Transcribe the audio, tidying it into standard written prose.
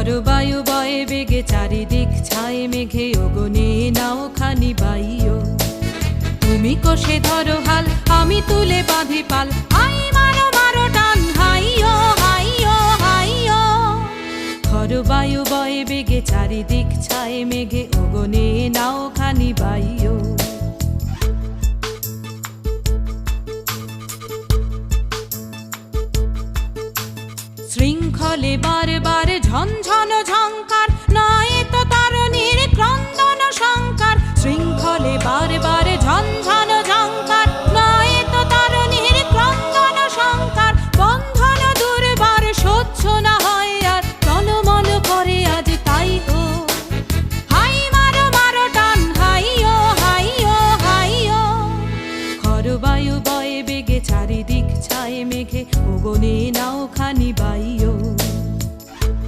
বায়ু বয়ে বেগে চারিদিক ছায়ে মেঘে ওগনে নাও খানি বাইও। তুমি কষে ধরো হাল, আমি তুলে বাঁধি পাল, আই মারো মারো টান, হাইও হাইও হাইও। বায়ু বয়ে বেগে চারিদিক ছায়ে মেঘে ওগনে নাও খানি বাইও। শৃঙ্খলে বারে বারে ঝনঝন